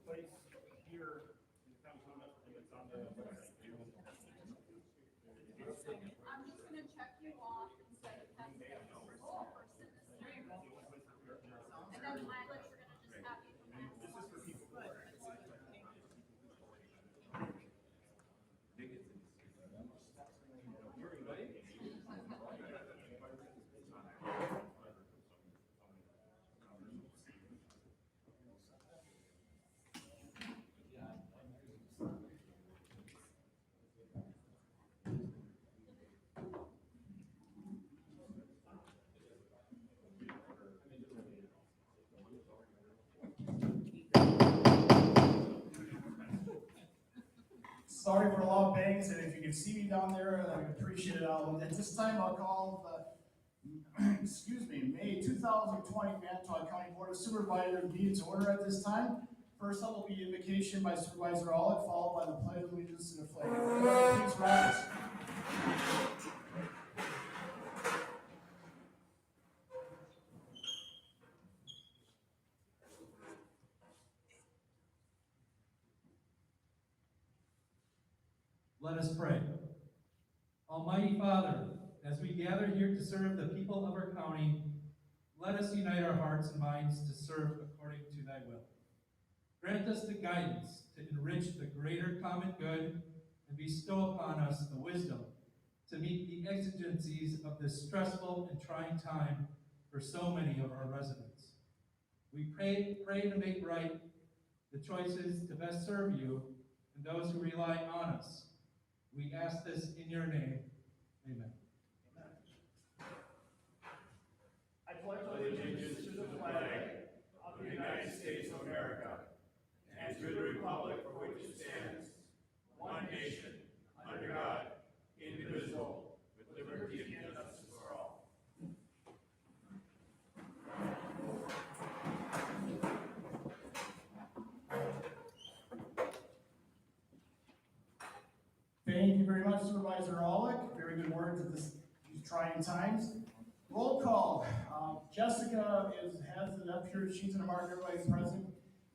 place here in downtown, and it's on the website. I'm just gonna check you off and say test approval for citizen. And then mileage, you're gonna just have you from This is for people who are. Sorry for the loud bangs, and if you can see me down there, I would appreciate it. At this time, I'll call the, May 2020 Manitowoc County Board of Supervisors meeting to order at this time. First up will be invocation by Supervisor Olick, followed by the pledge of allegiance to the flag. Please rise. Let us pray. Almighty Father, as we gather here to serve the people of our county, let us unite our hearts and minds to serve according to thy will. Grant us the guidance to enrich the greater common good and bestow upon us the wisdom to meet the exigencies of this stressful and trying time for so many of our residents. We pray to make right the choices to best serve you and those who rely on us. We ask this in your name. Amen. I pledge allegiance to the flag of the United States of America and to the republic for which it stands, one nation, under God, indivisible, with liberty and justice for all. Thank you very much, Supervisor Olick. Very good words at these trying times. Roll call. Jessica has it up here. She's going to mark everybody present.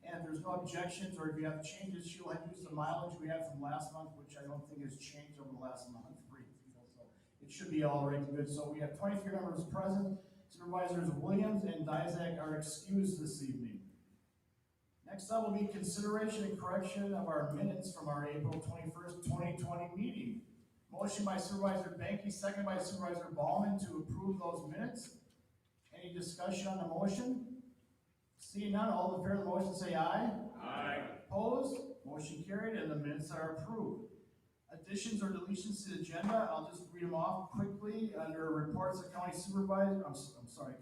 And if there's no objections or if you have changes, she'll use the mileage we had from last month, which I don't think has changed over the last month. So it should be all right and good. So we have 23 members present. Supervisors Williams and Dizak are excused this evening. Next up will be consideration and correction of our minutes from our April 21st, 2020 meeting. Motion by Supervisor Banky, second by Supervisor Ballman to approve those minutes. Any discussion on the motion? Seeing none, all in favor of the motion say aye. Aye. Opposed? Motion carried and the minutes are approved. Additions or deletions to the agenda, I'll just read them off quickly. Under reports of county supervisors,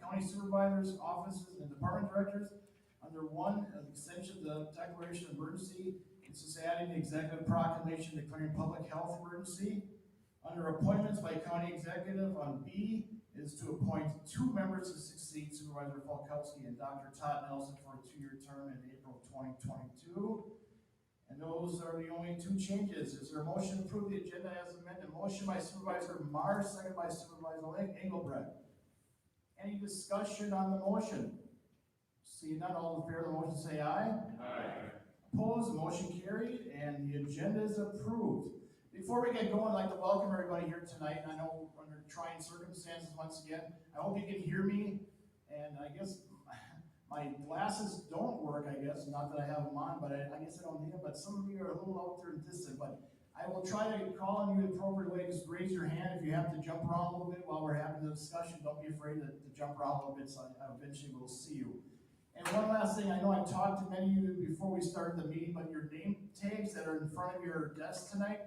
county supervisors, offices, and department directors. Under one, an extension of the declaration of emergency, it's just adding the executive proclamation declaring public health emergency. Under appointments by county executive, on B, is to appoint 2 members to succeed Supervisor Falkowski and Dr. Todd Nelson for a 2-year term in April 2022. And those are the only 2 changes. Is there a motion to approve the agenda as amended? Motion by Supervisor Marr, second by Supervisor Engelbrecht. Any discussion on the motion? Seeing none, all in favor of the motion say aye. Aye. Opposed, motion carried, and the agenda is approved. Before we get going, I'd like to welcome everybody here tonight. I know we're under trying circumstances once again. I hope you can hear me, and I guess my glasses don't work, I guess. Not that I have them on, but I guess I don't need them, but some of you are a little out there and distant, but I will try to call on you the appropriate way. Just raise your hand if you have to jump around a little bit while we're having the discussion. Don't be afraid to jump around a little bit, so eventually we'll see you. And one last thing, I know I've talked to many of you before we started the meeting, but your name tags that are in front of your desk tonight,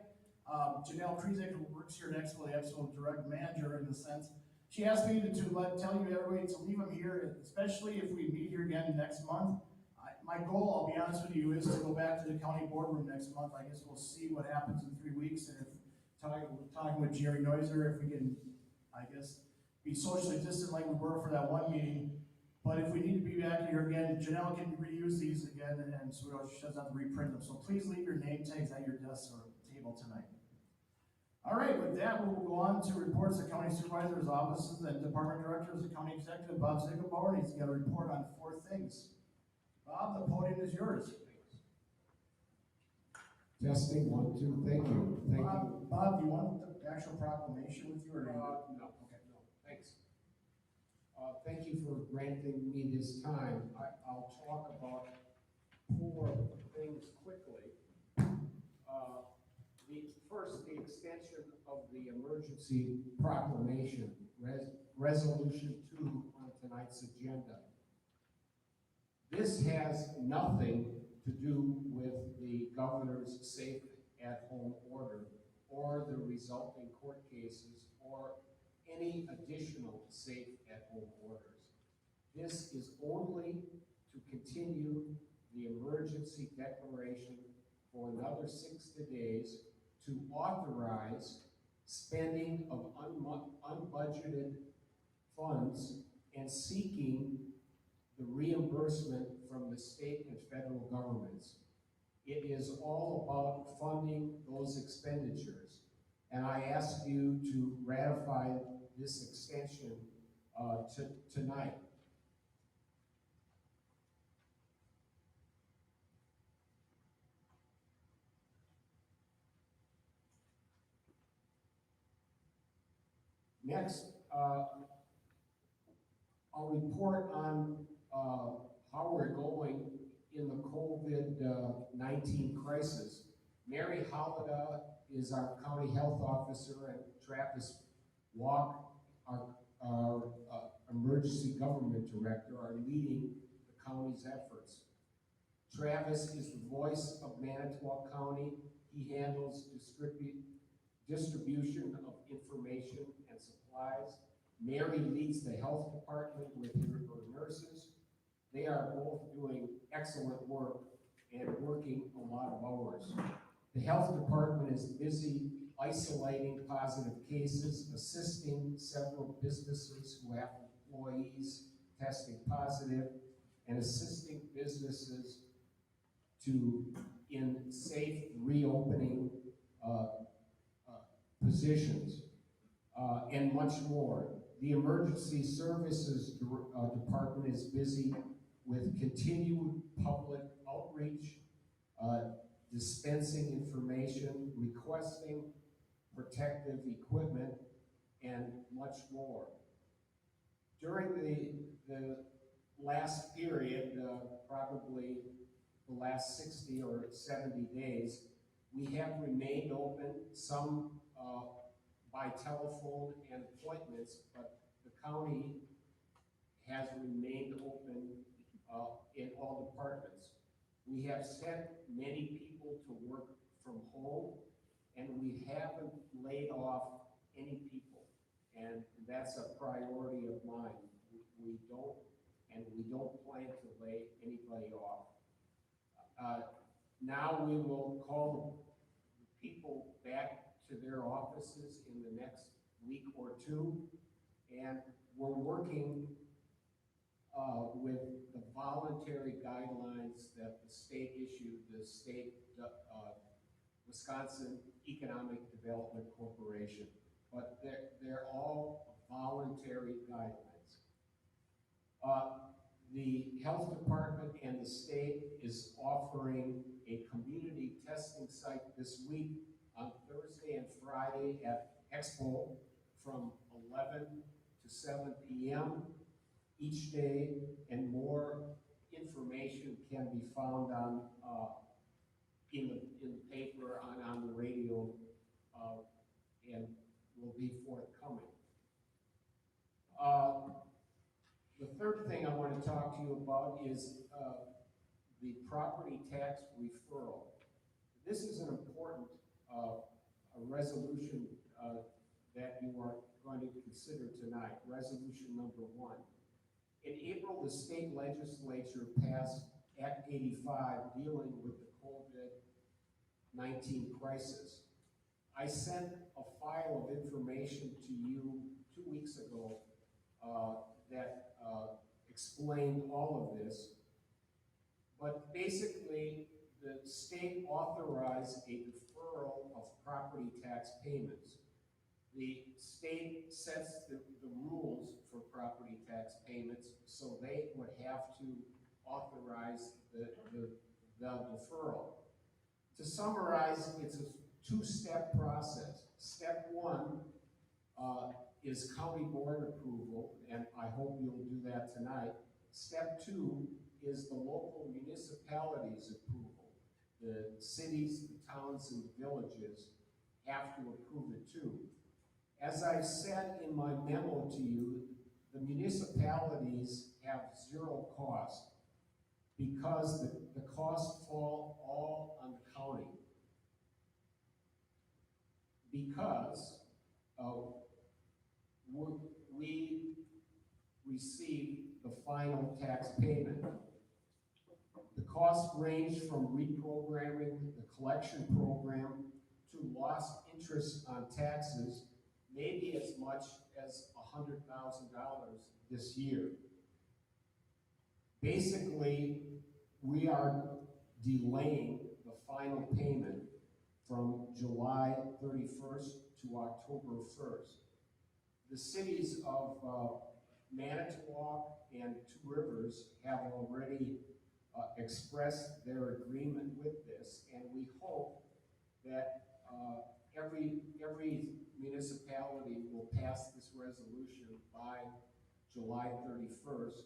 Janelle Krizek, who works here at Expo, the Expo direct manager in the sense, she asked me to tell you everybody to leave them here, especially if we meet here again next month. My goal, I'll be honest with you, is to go back to the county boardroom next month. I guess we'll see what happens in 3 weeks, and if talking with Jerry Neuser, if we can, I guess, be socially distant like we were for that one meeting. But if we need to be back here again, Janelle can reuse these again, and so she doesn't have to reprint them. So please leave your name tags at your desk or table tonight. All right, with that, we'll go on to reports of county supervisors, offices, and department directors. The county executive, Bob Ziegelbauer, he's got a report on 4 things. Bob, the podium is yours. Testing, 1, 2, thank you, thank you. Bob, do you want the actual proclamation with you, or? No, thanks. Thank you for granting me this time. I'll talk about 4 things quickly. First, the extension of the emergency proclamation, resolution 2 on tonight's agenda. This has nothing to do with the governor's safe at home order or the resulting court cases or any additional safe at home orders. This is only to continue the emergency declaration for another 60 days to authorize spending of unbudgeted funds and seeking the reimbursement from the state and federal governments. It is all about funding those expenditures. And I ask you to ratify this extension tonight. Next, I'll report on how we're going in the COVID-19 crisis. Mary Hollida is our county health officer, and Travis Walk, our emergency government director, are leading the county's efforts. Travis is the voice of Manitowoc County. He handles distribution of information and supplies. Mary leads the health department with her nurses. They are both doing excellent work and working a lot of hours. The health department is busy isolating positive cases, assisting several businesses who have employees testing positive, and assisting businesses in safe reopening positions, and much more. The emergency services department is busy with continued public outreach, dispensing information, requesting protective equipment, and much more. During the last period, probably the last 60 or 70 days, we have remained open, some by telephone and appointments, but the county has remained open in all departments. We have sent many people to work from home, and we haven't laid off any people, and that's a priority of mine. We don't plan to lay anybody off. Now we will call the people back to their offices in the next week or 2, and we're working with the voluntary guidelines that the state issued, the state Wisconsin Economic Development Corporation, but they're all voluntary guidelines. The health department and the state is offering a community testing site this week on Thursday and Friday at Expo from 11 to 7 p.m. each day, and more information can be found on in the paper, on the radio, and will be forthcoming. The third thing I want to talk to you about is the property tax referral. This is an important a resolution that you are going to consider tonight, resolution number 1. In April, the state legislature passed Act 85 dealing with the COVID-19 crisis. I sent a file of information to you 2 weeks ago that explained all of this, but basically the state authorized a deferral of property tax payments. The state sets the rules for property tax payments, so they would have to authorize the deferral. To summarize, it's a two-step process. Step one is county board approval, and I hope you'll do that tonight. Step two is the local municipalities' approval. The cities, the towns, and the villages have to approve it too. As I've said in my memo to you, the municipalities have zero cost because the costs fall all on the county. Because we receive the final tax payment. The costs range from reprogramming the collection program to lost interest on taxes, maybe as much as $100,000 this year. Basically, we are delaying the final payment from July 31st to October 1st. The cities of Manitowoc and Two Rivers have already expressed their agreement with this, and we hope that every municipality will pass this resolution by July 31st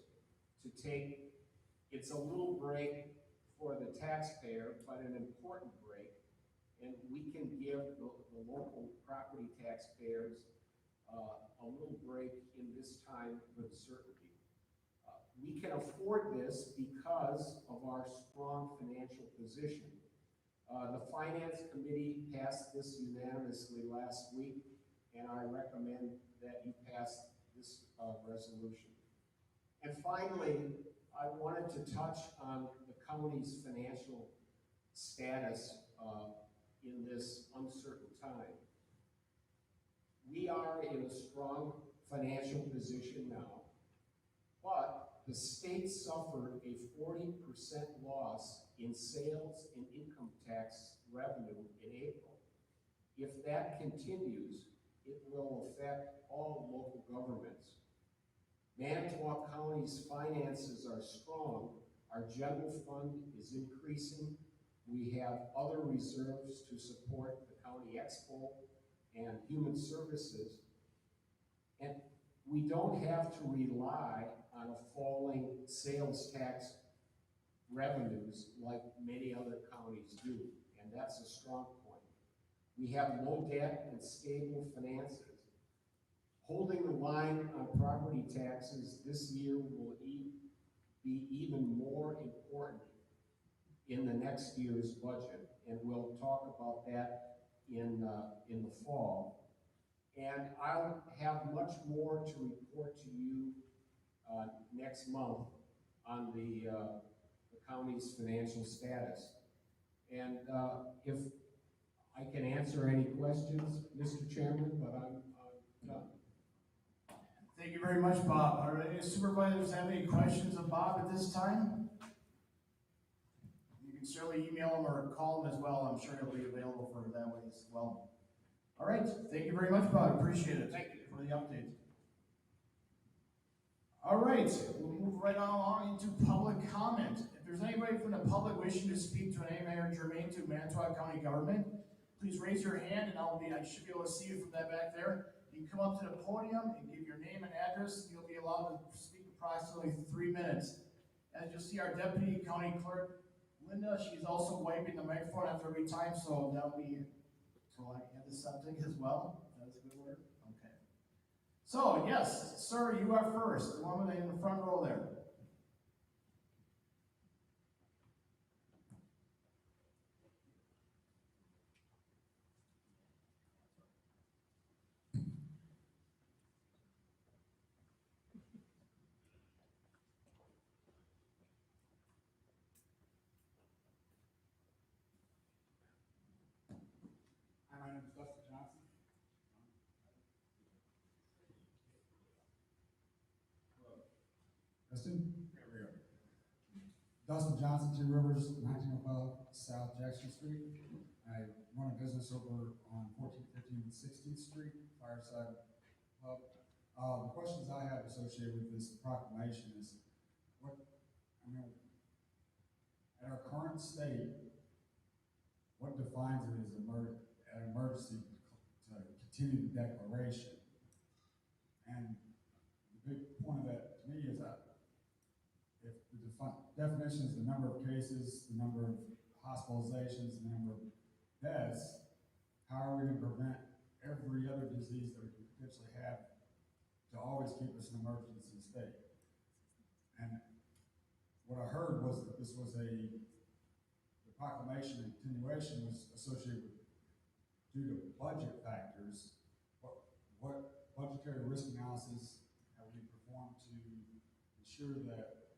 to take, it's a little break for the taxpayer, but an important break, and we can give the local property taxpayers a little break in this time of uncertainty. We can afford this because of our strong financial position. The Finance Committee passed this unanimously last week, and I recommend that you pass this resolution. And finally, I wanted to touch on the county's financial status in this uncertain time. We are in a strong financial position now, but the state suffered a 40% loss in sales and income tax revenue in April. If that continues, it will affect all local governments. Manitowoc County's finances are strong. Our general fund is increasing. We have other reserves to support the county expo and human services. And we don't have to rely on a falling sales tax revenues like many other counties do, and that's a strong point. We have low debt and stable finances. Holding the line on property taxes this year will be even more important in the next year's budget, and we'll talk about that in the fall. And I'll have much more to report to you next month on the county's financial status. And if I can answer any questions, Mr. Chairman, but I'm done. Thank you very much, Bob. Are any supervisors have any questions of Bob at this time? You can certainly email him or call him as well. I'm sure he'll be available for that way as well. All right, thank you very much, Bob. Appreciate it. Thank you for the update. All right, we'll move right on into public comment. If there's anybody from the public wishing to speak to an matter germane to Manitowoc County government, please raise your hand and I should be able to see you from that back there. You can come up to the podium and give your name and address, and you'll be allowed to speak approximately 3 minutes. As you'll see, our deputy county clerk, Linda, she's also wiping the microphone after every time, so that'll be antiseptic as well. That's a good word. Okay. So, yes, sir, you are first. The woman in the front row there. My name is Dustin Johnson. Dustin? There we go. Dustin Johnson, Two Rivers, 1905 South Jackson Street. I run a business over on 14th, 15th, and 16th Street, Fireside Hub. The questions I have associated with this proclamation is, at our current state, what defines it as an emergency to continue the declaration? And the big point of that to me is that if the definition is the number of cases, the number of hospitalizations, the number of deaths, how are we going to prevent every other disease that we could potentially have to always keep us in emergency state? And what I heard was that this was the proclamation and continuation was associated with, due to budget factors. What budgetary risk analysis have we performed to ensure that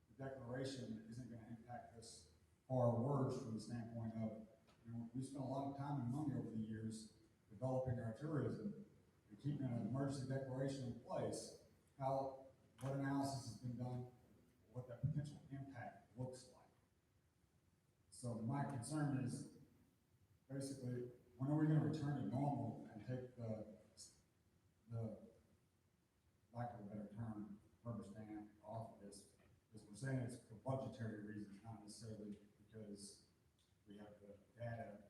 the declaration isn't going to impact us far worse from the standpoint of, we spent a lot of time and money over the years developing our tourism and keeping an emergency declaration in place. What analysis has been done, what that potential impact looks like. So my concern is basically, when are we going to return to normal and take the lack of a better term, rubber stamp off of this? Because we're saying it's for budgetary reasons, not necessarily because we have the data that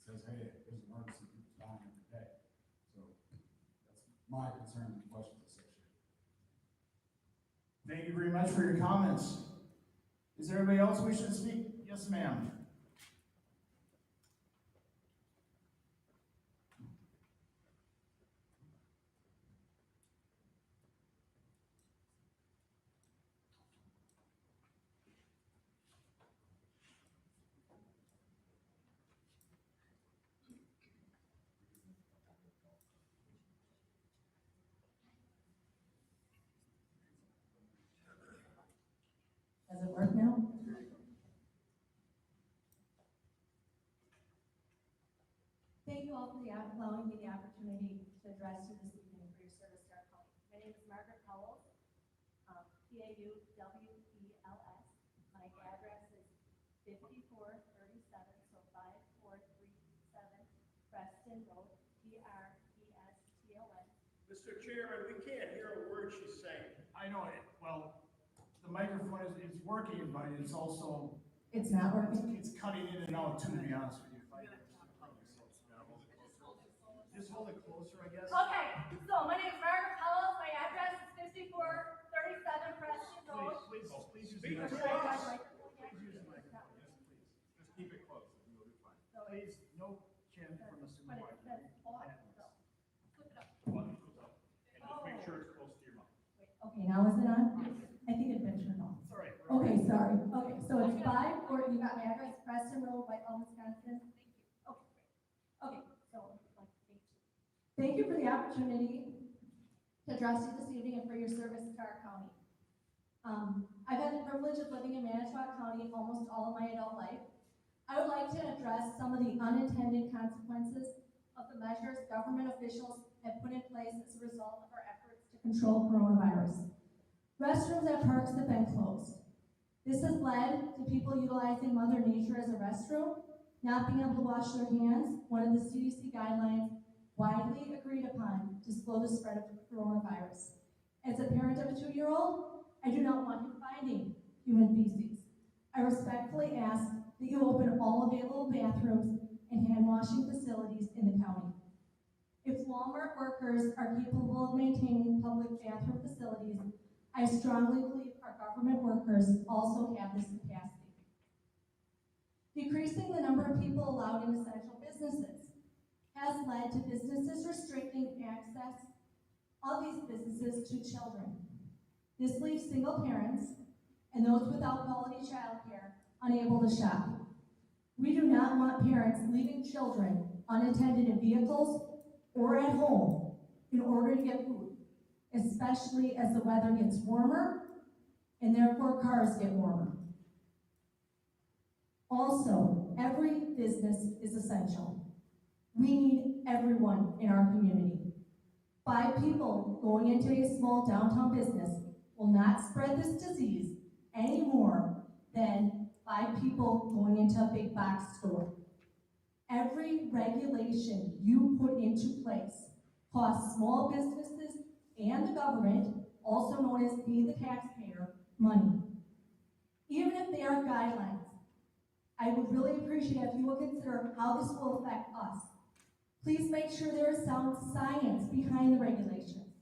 says, hey, there's an emergency, people dying every day. So that's my concern and questions associated. Thank you very much for your comments. Is there anybody else we should speak? Yes, ma'am. Does it work now? Thank you all for allowing me the opportunity to address you this evening for your service to our county. My name is Margaret Powell, P-A-U-W-E-L-S. My address is 5437, so 5437 Preston Road, P-R-E-S-T-O-N. Mr. Chairman, we can't hear a word she's saying. I know it. Well, the microphone is working, but it's also, It's not working? it's cutting in and out too, to be honest with you. Just hold it closer, I guess. Okay, so my name is Margaret Powell. My address is 5437 Preston Road. Please use the Speak to microphone. us. Please use the microphone, yes, please. Just keep it close, and you'll be fine. Please, no chin from Mr. But it McGuire. says off, so flip it up. One goes up, and just make sure it's close to your mouth. Wait, okay, now is it on? I think it's been turned off. It's all right. Okay, sorry. Okay, so it's 5, or you got my address, Preston Road, Whitehall, Wisconsin. Okay, great. Okay, so, thank you for the opportunity to address you this evening and for your service to our county. I've had the privilege of living in Manitowoc County almost all of my adult life. I would like to address some of the unintended consequences of the measures government officials have put in place as a result of our efforts to control coronavirus. Restrooms at parks have been closed. This has led to people utilizing Mother Nature as a restroom, not being able to wash their hands, one of the CDC guidelines widely agreed upon to slow the spread of coronavirus. As a parent of a 2-year-old, I do not want him finding human feces. I respectfully ask that you open all available bathrooms and hand washing facilities in the county. If Walmart workers are capable of maintaining public bathroom facilities, I strongly believe our government workers also have this capacity. Decreasing the number of people allowed in essential businesses has led to businesses restricting access of these businesses to children. This leaves single parents and those without quality childcare unable to shop. We do not want parents leaving children unattended in vehicles or at home in order to get food, especially as the weather gets warmer and therefore cars get warmer. Also, every business is essential. We need everyone in our community. 5 people going into a small downtown business will not spread this disease any more than 5 people going into a big box store. Every regulation you put into place costs small businesses and the government, also known as being the taxpayer, money. Even if they are guidelines, I would really appreciate if you would consider how this will affect us. Please make sure there is sound science behind the regulations.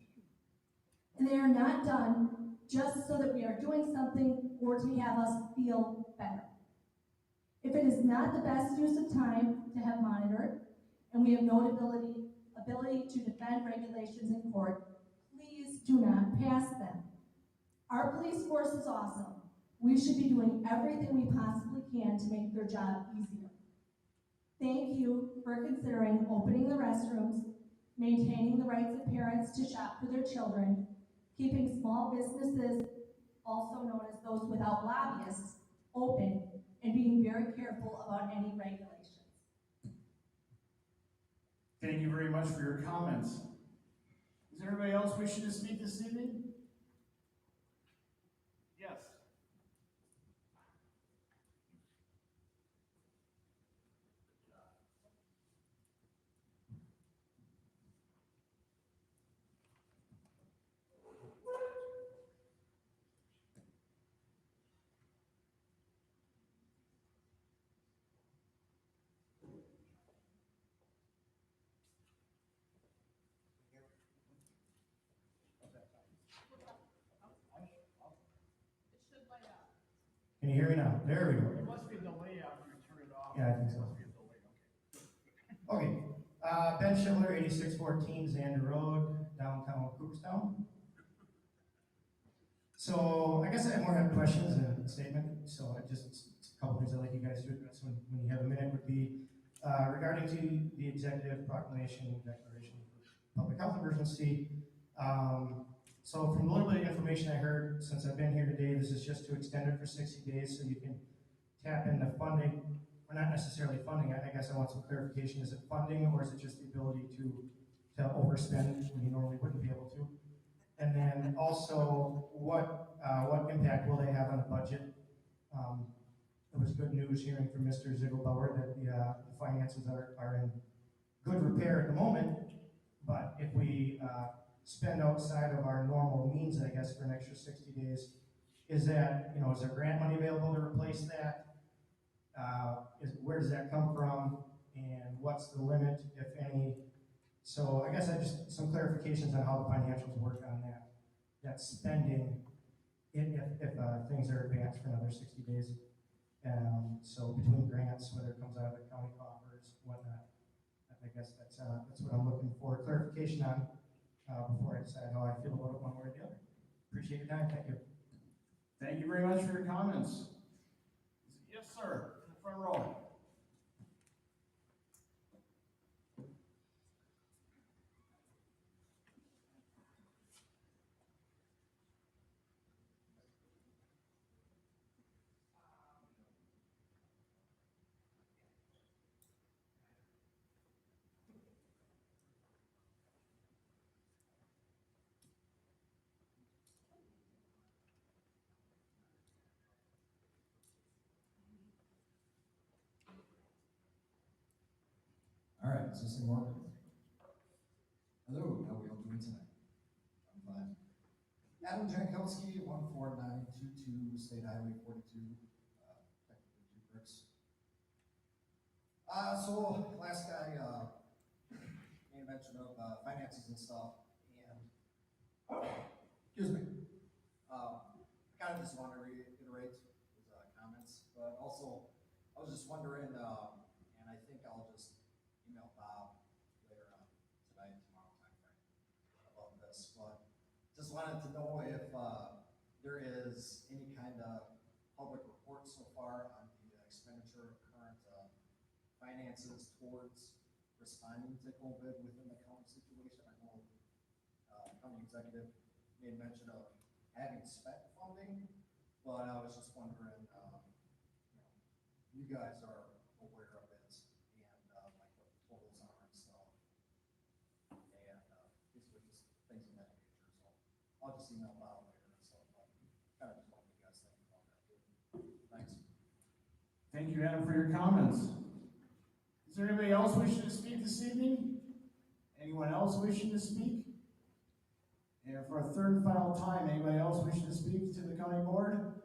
And they are not done just so that we are doing something or to have us feel better. If it is not the best use of time to have monitored, and we have no ability to defend regulations in court, please do not pass them. Our police force is awesome. We should be doing everything we possibly can to make their job easier. Thank you for considering opening the restrooms, maintaining the rights of parents to shop for their children, keeping small businesses, also known as those without lobbyists, open, and being very careful about any regulations. Thank you very much for your comments. Is there anybody else wishing to speak this evening? Yes. It should light up. Can you hear me now? There we go. There must be a delay after you turn it off. Yeah, I think so. There must be a delay, okay. Okay, Ben Schindler, 8614 Xander Road, downtown Cooperstown. So I guess I more have questions than a statement. So I just a couple things I'd like you guys to address when you have a minute would be regarding to the executive proclamation and declaration for public health emergency. So from a little bit of information I heard since I've been here today, this is just to extend it for 60 days so you can tap into funding. Or not necessarily funding, I guess I want some clarification. Is it funding or is it just the ability to overspend when you normally wouldn't be able to? And then also, what impact will they have on the budget? It was good news hearing from Mr. Ziegelbauer that the finances are in good repair at the moment, but if we spend outside of our normal means, I guess, for an extra 60 days, is that, is there grant money available to replace that? Where does that come from, and what's the limit, if any? So I guess I just some clarifications on how the financials work on that spending if things are advanced for another 60 days. So between grants, whether it comes out of the county coffers, whatnot, I guess that's what I'm looking for clarification on before I decide how I feel about it one way or the other. Appreciate your time. Thank you. Thank you very much for your comments. Yes, sir. In the front row. All right, is this thing working? Hello, how are we all doing tonight? I'm fine. Adam Jankowski, 14922 State Highway 42, technically 2 bricks. So last guy made mention of finances and stuff, and excuse me. Kind of just want to reiterate his comments, but also I was just wondering, and I think I'll just email Bob later on tonight, tomorrow timeframe about this, but just wanted to know if there is any kind of public report so far on the expenditure of current finances towards responding to COVID within the county situation. I know county executive made mention of having spent funding, but I was just wondering, you guys are aware of it and like what the totals are and stuff, and basically just things of that nature. So I'll just email Bob later and stuff, but kind of just want you guys think about that too. Thanks. Thank you, Adam, for your comments. Is there anybody else wishing to speak this evening? Anyone else wishing to speak? And for a third and final time, anybody else wishing to speak to the county board?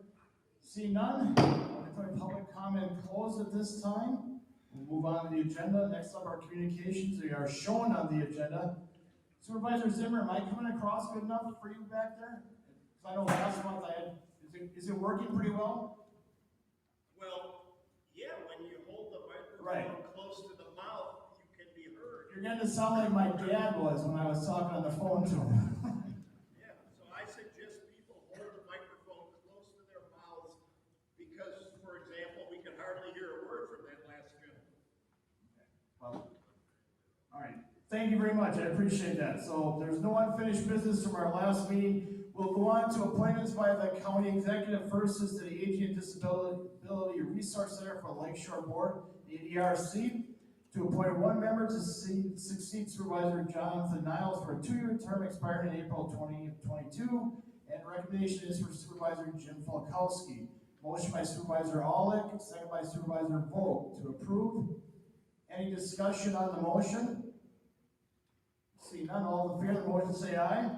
See none? I'll declare public comment closed. closed at this time. We'll move on to the agenda. Next up, our communications. They are shown on the agenda. Supervisor Zimmer, am I coming across good enough for you back there? Because I know last month I had, is it working pretty well? Well, yeah, when you hold the microphone Right. close to the mouth, you can be heard. You're getting to sound like my dad was when I was talking on the phone to him. Yeah, so I suggest people hold the microphone close to their mouths because, for example, we can hardly hear a word from that last gentleman. Well, all right. Thank you very much. I appreciate that. So there's no unfinished business from our last meeting. We'll go on to appointments by the county executive. First is to the Aging and Disability Resource Center for the Lakeshore Board, the ADRC, to appoint one member to succeed Supervisor Jonathan Niles for a 2-year term expiring in April 2022. And recommendation is for Supervisor Jim Falkowski. Motion by Supervisor Aulick, second by Supervisor Vogt to approve. Any discussion on the motion? See none, all in favor of the motion say aye. Aye.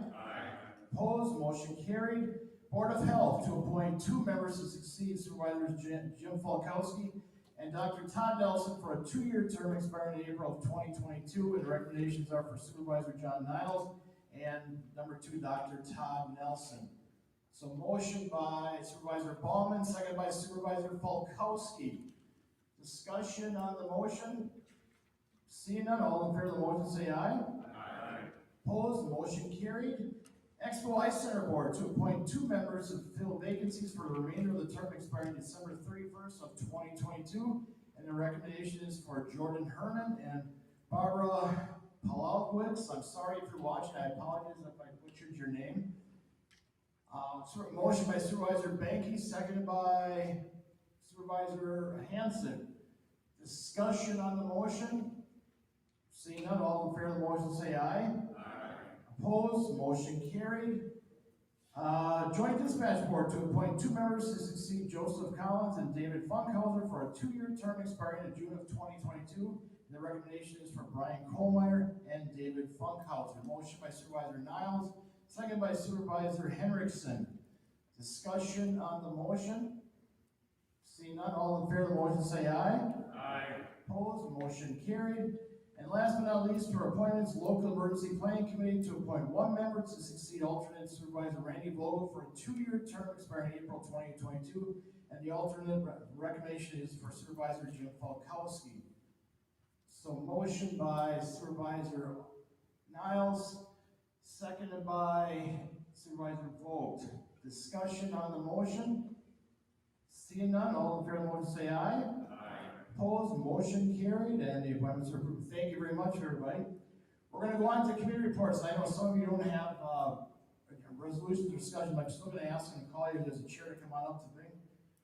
Opposed, motion carried. Board of Health to appoint 2 members to succeed Supervisors Jim Falkowski and Dr. Todd Nelson for a 2-year term expiring in April of 2022. And the recommendations are for Supervisor John Niles and number 2, Dr. Todd Nelson. So motion by Supervisor Ballman, second by Supervisor Falkowski. Discussion on the motion? Seeing none, all in favor of the motion say aye. Aye. Opposed, motion carried. Expo Ice Center Board to appoint 2 members to fill vacancies for the remainder of the term expiring December 31st of 2022. And the recommendation is for Jordan Herman and Barbara Palowitz. I'm sorry if you're watching, I apologize if I butchered your name. Motion by Supervisor Banky, seconded by Supervisor Hanson. Discussion on the motion? Seeing none, all in favor of the motion say aye. Aye. Opposed, motion carried. Joint Dispatch Board to appoint 2 members to succeed Joseph Collins and David Funkhauser for a 2-year term expiring in June of 2022. And the recommendation is for Brian Kohlmeyer and David Funkhauser. Motion by Supervisor Niles, second by Supervisor Henriksen. Discussion on the motion? Seeing none, all in favor of the motion say aye. Aye. Opposed, motion carried. And last but not least, for appointments, Local Emergency Planning Committee to appoint 1 member to succeed alternate Supervisor Randy Vogel for a 2-year term expiring April 2022. And the alternate recommendation is for Supervisor Jim Falkowski. So motion by Supervisor Niles, seconded by Supervisor Vogt. Discussion on the motion? Seeing none, all in favor of the motion say aye. Opposed, motion carried, and the appointments are approved. Thank you very much, everybody. We're going to go on to committee reports. I know some of you don't have resolutions or discussion, but I'm still going to ask and call you as a chair to come on up to me.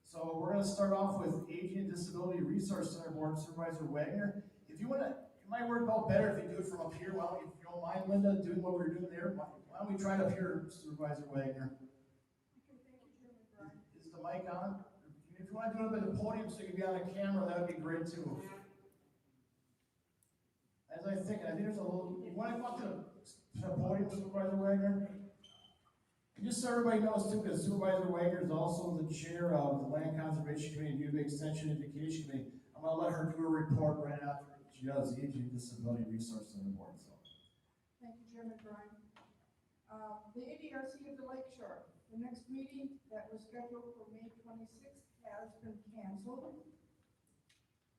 So we're going to start off with Aging and Disability Resource Center Board Supervisor Wagner. If you want to, it might work out better if you do it from up here. Why don't you, if you don't mind, Linda, doing what we're doing there? Why don't we try it up here, Supervisor Wagner? Is the mic on? If you want to do it up at the podium so you can be on a camera, that would be great too. As I think there's a little, you want to go up to the podium, Supervisor Wagner? And just so everybody knows too, because Supervisor Wagner is also the chair of the Land Conservation Committee and Youth Extension Education Committee. I'm going to let her do a report right after she does the Aging and Disability Resource Center Board. So. Thank you, Chairman Brian. The ADRC of the Lakeshore, the next meeting that was scheduled for May 26th has been canceled.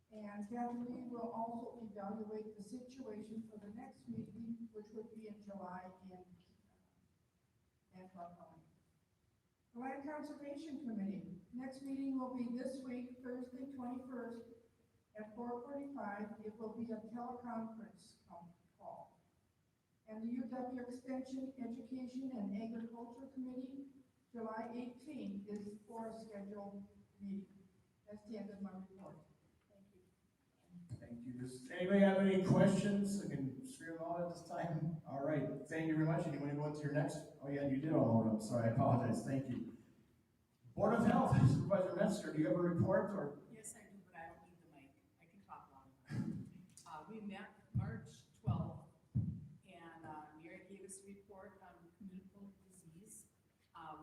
And Kathleen will also evaluate the situation for the next meeting, which would be in July in Clark County. The Land Conservation Committee, next meeting will be this week, Thursday, 21st at 4:45. It will be a teleconference call. And the UW Extension, Education, and Agriculture Committee, July 18th is for a scheduled meeting. That's the end of my report. Thank you. Thank you. Does anybody have any questions? I can scream them out at this time. All right. Thank you very much. And you want to go into your next? Oh yeah, you did all of them. Sorry, I apologize. Thank you. Board of Health, Supervisor Metzger, do you have a report or? Yes, I do, but I don't need the mic. I can talk loud. We met March 12th, and Mary gave us a report on communicable disease,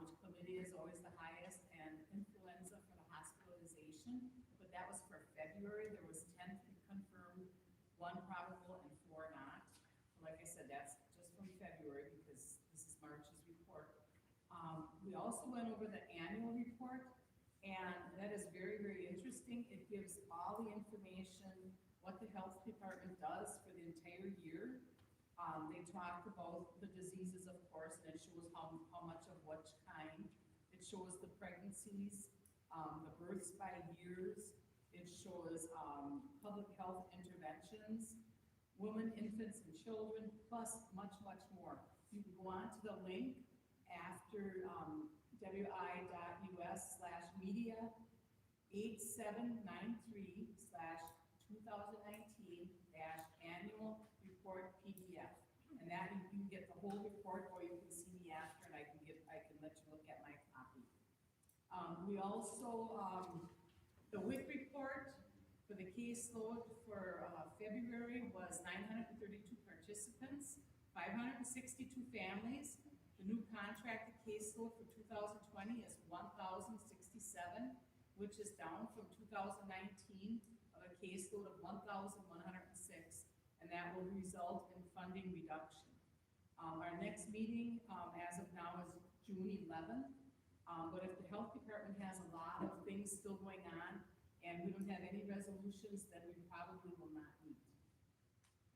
which chlamydia is always the highest, and influenza for the hospitalization, but that was for February. February, there was 10 confirmed, 1 probable, and 4 not. Like I said, that's just from February, because this is March's report. We also went over the annual report, and that is very, very interesting. It gives all the information, what the health department does for the entire year. They talk about the diseases, of course, and it shows how much of which kind. It shows the pregnancies, the births by years. It shows public health interventions, women, infants, and children, plus much, much more. You can go on to the link after wi.us/media 8793/2019-annual report PDF. And that you can get the whole report, or you can see me after, and I can let you look at my copy. We also, the WIC report for the caseload for February was 932 participants, 562 families. The new contracted caseload for 2020 is 1,067, which is down from 2019 of a caseload of 1,106, and that will result in funding reduction. Our next meeting, as of now, is June 11th, but if the health department has a lot of things still going on, and we don't have any resolutions, then we probably will not meet.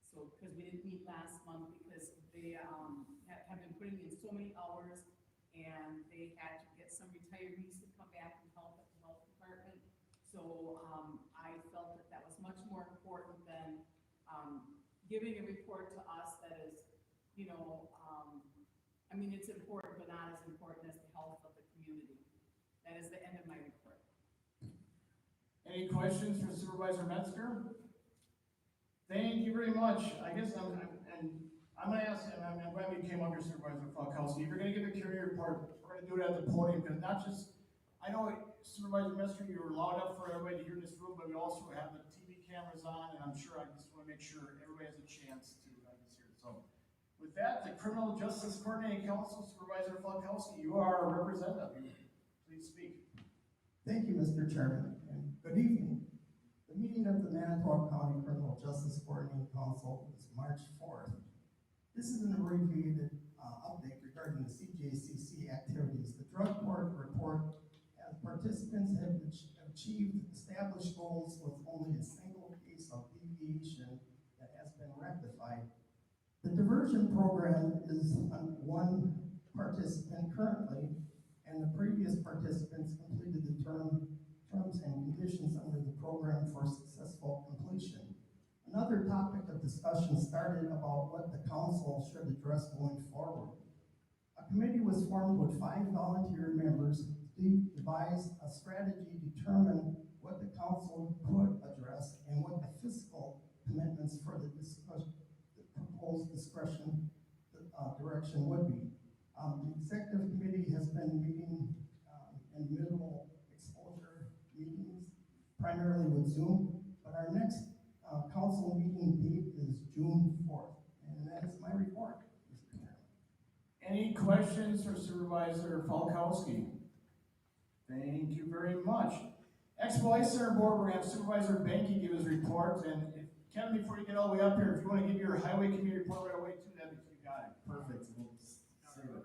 So, because we didn't meet last month, because they have been putting in so many hours, and they had to get some retirees to come back and help at the health department. So I felt that that was much more important than giving a report to us that is, I mean, it's important, but not as important as the health of the community. That is the end of my report. Any questions for Supervisor Metzger? Thank you very much. I guess I'm gonna ask, and I'm glad you came up here, Supervisor Falkowski. If you're gonna give a community report, we're gonna do it at the podium, because not just, I know Supervisor Metzger, you're loud enough for everybody to hear in this room, but we also have the TV cameras on, and I'm sure, I just wanna make sure everybody has a chance to, hear it. So, with that, the Criminal Justice Coordinating Council, Supervisor Falkowski, you are our representative. Please speak. Thank you, Mr. Chairman, and good evening. The meeting of the Manitowoc County Criminal Justice Coordinating Council is March 4th. This is an abbreviated update regarding the CJCC activities. The drug court report as participants have achieved established goals with only a single case of deviation that has been rectified. The diversion program is on 1 participant currently, and the previous participants completed the terms and conditions under the program for successful completion. Another topic of discussion started about what the council should address going forward. A committee was formed with 5 volunteer members to devise a strategy to determine what the council could address and what the fiscal commitments for the proposed direction would be. The executive committee has been meeting in minimal exposure meetings, primarily with Zoom, but our next council meeting date is June 4th, and that is my report, Mr. Chairman. Any questions for Supervisor Falkowski? Thank you very much. Expo Ice Center Board, we're going to have Supervisor Banky give his report, and Kevin, before you get all the way up here, if you want to give your highway committee report right away too, then you got it. Perfect. We'll save it.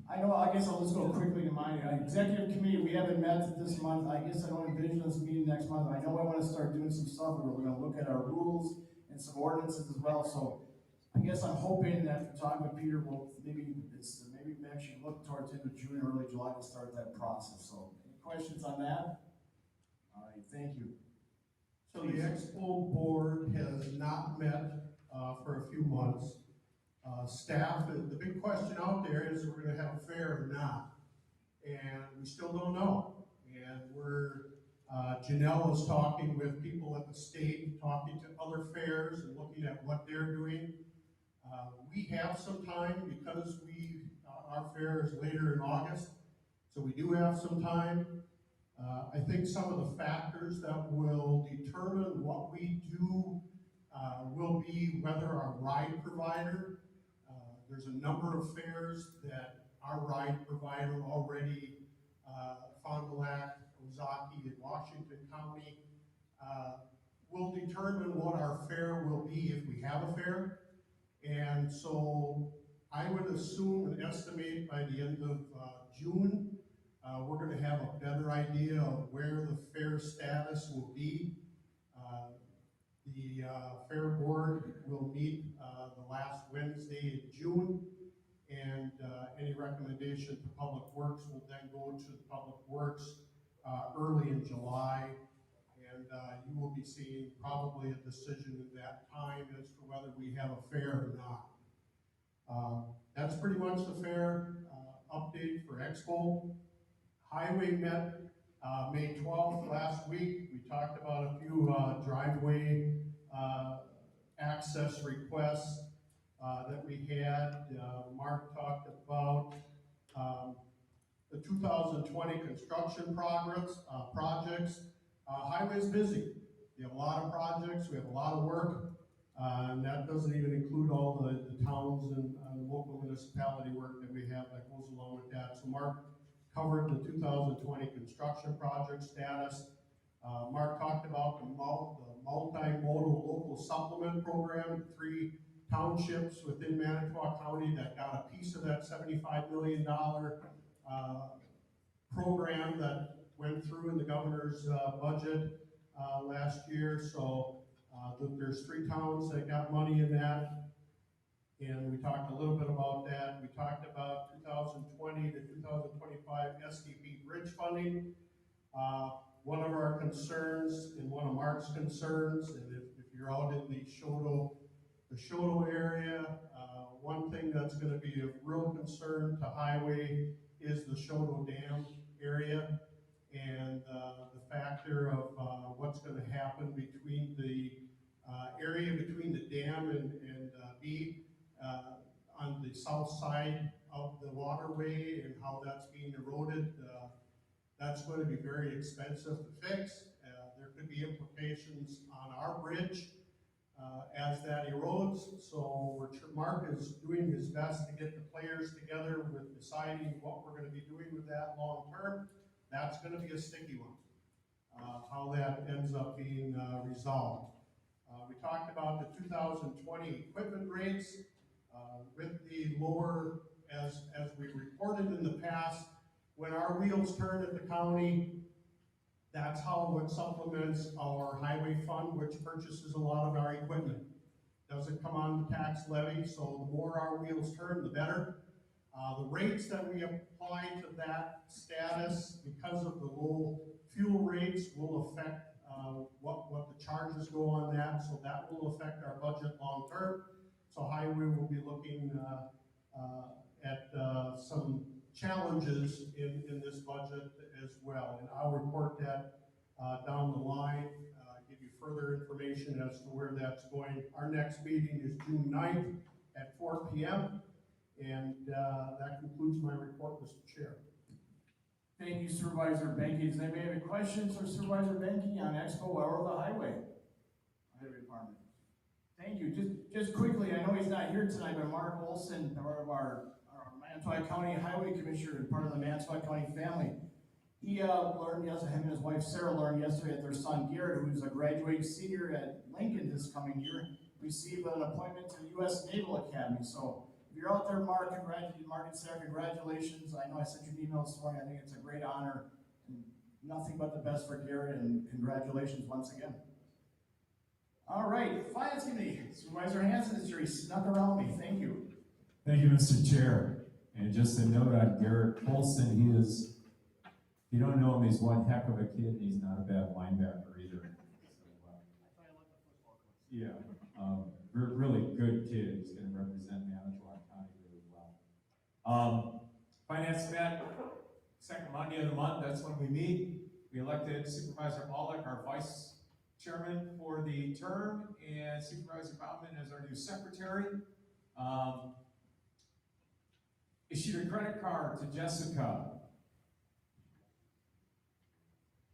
I know, I guess I'll just go quickly to mine. Executive committee, we haven't met this month. I guess I don't envision this meeting next month. I know I want to start doing some stuff where we're going to look at our rules and some ordinances as well. So I guess I'm hoping that after talking with Peter, we'll maybe actually look towards the end of June, early July to start that process. So any questions on that? All right, thank you. So the Expo board has not met for a few months. Staff, the big question out there is, we're going to have a fair or not, and we still don't know. And Janelle is talking with people at the state, talking to other fairs and looking at what they're doing. We have some time because our fair is later in August, so we do have some time. I think some of the factors that will determine what we do will be whether our ride provider, there's a number of fairs that our ride provider already, Fond du Lac, Ozaki, and Washington County, will determine what our fare will be if we have a fare. And so I would assume and estimate by the end of June, we're gonna have a better idea of where the fare status will be. The Fair Board will meet the last Wednesday in June, and any recommendation to Public Works will then go to the Public Works early in July, and you will be seeing probably a decision at that time as to whether we have a fare or not. That's pretty much the fare update for Expo. Highway met May 12th last week. We talked about a few driveway access requests that we had. Mark talked about the 2020 construction projects. Highway's busy. We have a lot of projects, we have a lot of work, and that doesn't even include all the towns and local municipality work that we have that goes along with that. So Mark covered the 2020 construction project status. Mark talked about the multimodal local supplement program, 3 townships within Manitowoc County that got a piece of that $75 million program that went through in the governor's budget last year. So there's 3 towns that got money in that. And we talked a little bit about that. We talked about 2020 to 2025 SDP bridge funding. One of our concerns and one of Mark's concerns, and if you're out in the Shoto area, one thing that's going to be of real concern to Highway is the Shoto Dam area, and the factor of what's going to happen between the area between the dam and B on the south side of the waterway and how that's being eroded. That's going to be very expensive to fix. There could be implications on our bridge as that erodes. So Mark is doing his best to get the players together with deciding what we're going to be doing with that long term. That's going to be a sticky one, how that ends up being resolved. We talked about the 2020 equipment rates with the lower, as we reported in the past, when our wheels turn at the county, that's how it supplements our highway fund, which purchases a lot of our equipment. Doesn't come on the tax levy, so the more our wheels turn, the better. The rates that we apply to that status, because of the low fuel rates, will affect what the charges go on that, so that will affect our budget long term. So Highway will be looking at some challenges in this budget as well, and I'll report that down the line, give you further information as to where that's going. Our next meeting is June 9th at 4 p.m. And that concludes my report, Mr. Chair. Thank you, Supervisor Benke. Does anybody have any questions for Supervisor Benke on Expo or the Highway Department? Thank you. Just quickly, I know he's not here tonight, but Mark Olson, part of our Manitowoc County Highway Commissioner and part of the Manitowoc County family, he learned, him and his wife Sarah learned yesterday that their son Garrett, who's a graduating senior at Lincoln this coming year, received an appointment to the U.S. Naval Academy. So if you're out there, Mark and Sarah, congratulations. I know I sent you an email this morning. I think it's a great honor. And nothing but the best for Garrett, and congratulations once again. All right, Finance Committee. Supervisor Hanson is here. He snuck around me. Thank you. Thank you, Mr. Chair. And just a note on Garrett Olson, he is, if you don't know him, he's one heck of a kid, and he's not a bad linebacker either. Yeah, really good kid. He's going to represent Manitowoc County really well. Finance met second Monday of the month. That's when we meet. We elected Supervisor Pollock, our vice chairman for the term, and Supervisor Bauman as our new secretary. Issued a credit card to Jessica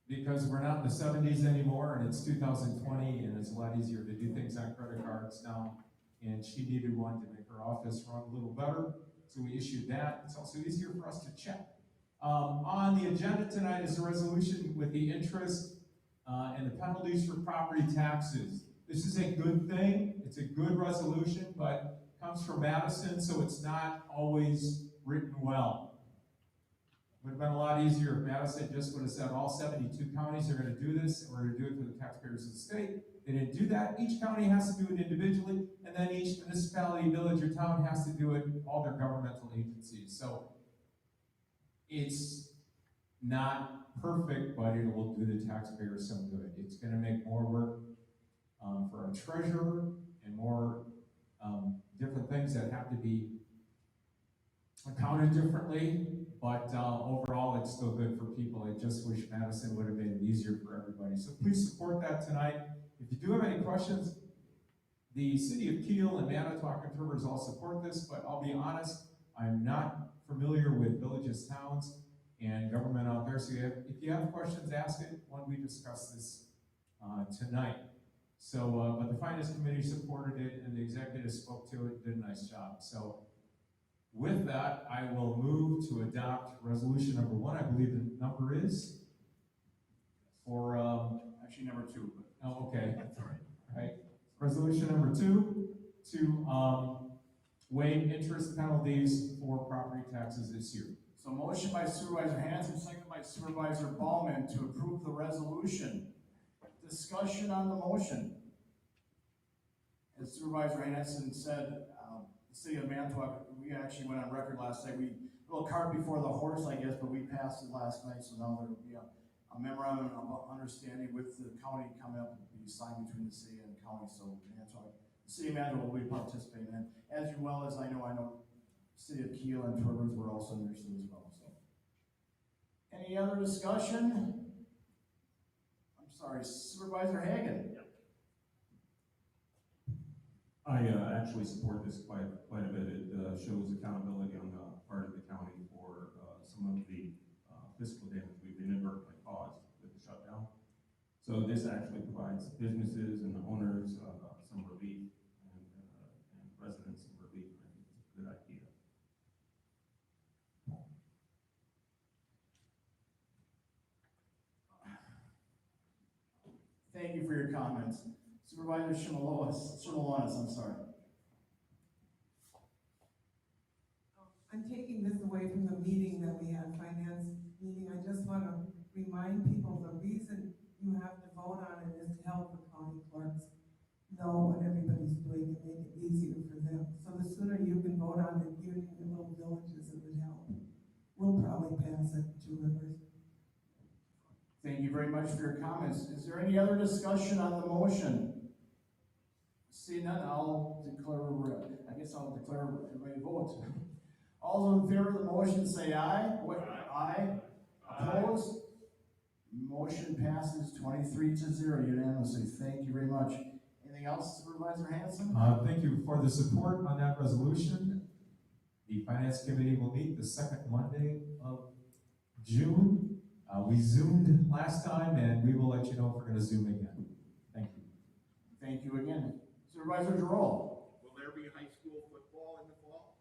because we're not in the 70s anymore and it's 2020 and it's a lot easier to do things on credit cards now, and she needed one to make her office run a little better. So we issued that. It's also easier for us to check. On the agenda tonight is a resolution with the interest and the penalties for property taxes. This is a good thing. It's a good resolution, but comes from Madison, so it's not always written well. Would have been a lot easier if Madison just would have said all 72 counties are going to do this, and we're going to do it for the taxpayers of the state. They didn't do that. Each county has to do it individually, and then each municipality, village, or town has to do it, all their governmental agencies. So it's not perfect, but it will do the taxpayers some good. It's going to make more work for our treasurer and more different things that have to be accounted differently, but overall it's still good for people. I just wish Madison would have made it easier for everybody. So please support that tonight. If you do have any questions, the city of Kiel and Manitowoc and Rivers all support this, but I'll be honest, I'm not familiar with villages, towns, and government out there. So if you have questions, ask it when we discuss this tonight. So, but the finance committee supported it, and the executive spoke to it, did a nice job. So with that, I will move to adopt resolution number 1. I believe the number is for, Actually, number 2. But oh, okay. that's all right. Right. Resolution number 2, to waive interest penalties for property taxes this year. So motion by Supervisor Hanson, second by Supervisor Ballman to approve the resolution. Discussion on the motion. As Supervisor Hanson said, the city of Manitowoc, we actually went on record last night. A little cart before the horse, I guess, but we passed it last night, so now there will be a memorandum of understanding with the county coming up to be signed between the city and the county, so Manitowoc, the city of Manitowoc will be participating in it, as well as I know city of Kiel and Rivers were also interested as well, so. Any other discussion? I'm sorry, Supervisor Hagan. I actually support this quite a bit. It shows accountability on the part of the county for some of the fiscal damage we've inadvertently caused with the shutdown. So this actually provides businesses and owners some relief and residents some relief. I think it's a good idea. Thank you for your comments. Supervisor Shimalonis, I'm sorry. I'm taking this away from the meeting that we had, finance meeting. I just want to remind people the reason you have to vote on it is to help the county clerks know what everybody's doing and make it easier for them. So the sooner you can vote on it, even in the little villages, it would help. We'll probably pass it to Rivers. Thank you very much for your comments. Is there any other discussion on the motion? Seeing none, I'll declare everybody vote. All those in favor of the motion say aye. Aye. Opposed? Motion passes 23-0 unanimously. Thank you very much. Anything else, Supervisor Hanson? Thank you for the support on that resolution. The Finance Committee will meet the second Monday of June. We Zoomed last time, and we will let you know if we're going to Zoom again. Thank you. Thank you again. Supervisor Giroux. Will there be high school football in the fall?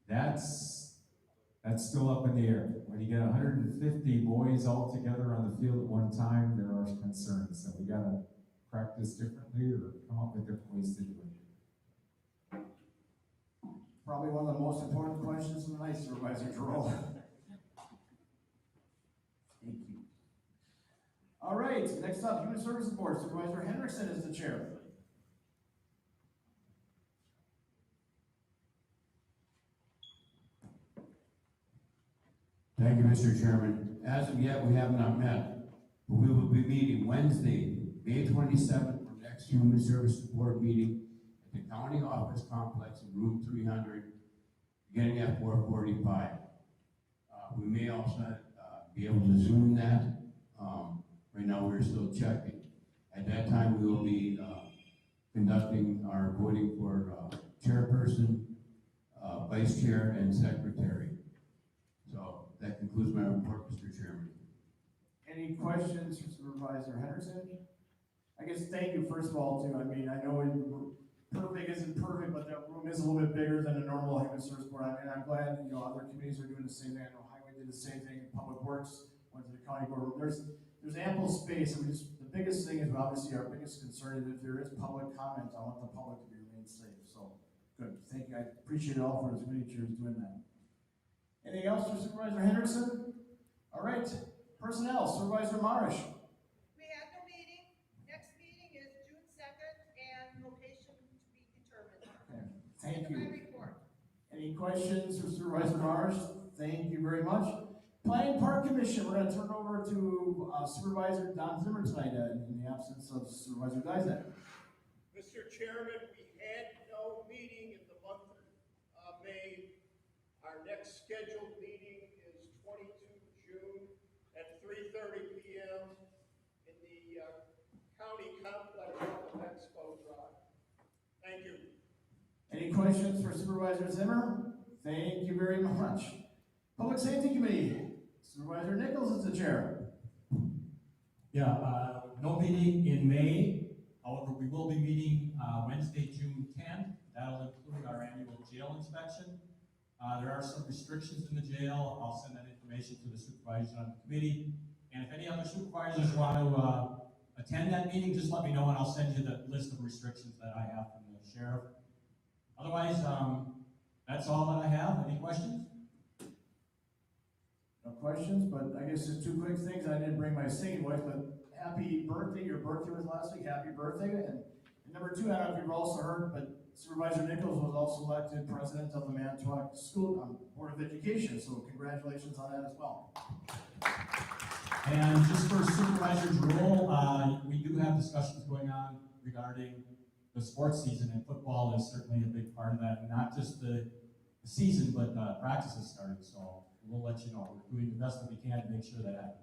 That's still up in the air. When you get 150 boys all together on the field at one time, there are concerns. So we got to practice differently or come up with different ways to do it. Probably one of the most important questions of the night, Supervisor Giroux. Thank you. All right, next up, Human Services Board. Supervisor Henriksen is the chair. Thank you, Mr. Chairman. As of yet, we have not met, but we will be meeting Wednesday, May 27th, for next Human Services Board meeting at the County Office Complex in room 300, beginning at 4:45. We may also be able to Zoom that. Right now, we're still checking. At that time, we will be conducting our voting for chairperson, vice chair, and secretary. So that concludes my report, Mr. Chairman. Any questions for Supervisor Henderson? I guess thank you first of all too. I mean, I know per perfect isn't perfect, but that room is a little bit bigger than a normal human service board. And I'm glad, you know, other committees are doing the same thing. I know Highway did the same thing, Public Works went to the county board. There's ample space, and the biggest thing is, obviously, our biggest concern is if there is public comment, I want the public to remain safe. So, good, thank you. I appreciate it all for the committee chairs doing that. Anything else for Supervisor Henderson? All right, personnel, Supervisor Marish. We had no meeting. Next meeting is June 2nd and location to be determined. Okay, thank End of my you. report. Any questions for Supervisor Marish? Thank you very much. Planning Park Commission, we're going to turn over to Supervisor Don Zimmer tonight in the absence of Supervisor Dizek. Mr. Chairman, we had no meeting in the month of May. Our next scheduled meeting is 22 June at 3:30 p.m. in the county complex off of Expo Drive. Thank you. Any questions for Supervisor Zimmer? Thank you very much. Public Safety Committee, Supervisor Nichols is the chair. Yeah, no meeting in May. However, we will be meeting Wednesday, June 10th. That'll include our annual jail inspection. There are some restrictions in the jail. I'll send that information to the supervisors on the committee. And if any other supervisors want to attend that meeting, just let me know and I'll send you the list of restrictions that I have from the sheriff. Otherwise, that's all that I have. Any questions? No questions, but I guess just two quick things. I didn't bring my singing voice, but happy birthday. Your birthday was last week. Happy birthday. And number two, I don't know if you've also heard, but Supervisor Nichols was also elected president of the Manitowoc School Board of Education. So congratulations on that as well. And just for Supervisor's role, we do have discussions going on regarding the sports season, and football is certainly a big part of that. And not just the season, but practices started. So we'll let you know. We're doing the best that we can to make sure that happens.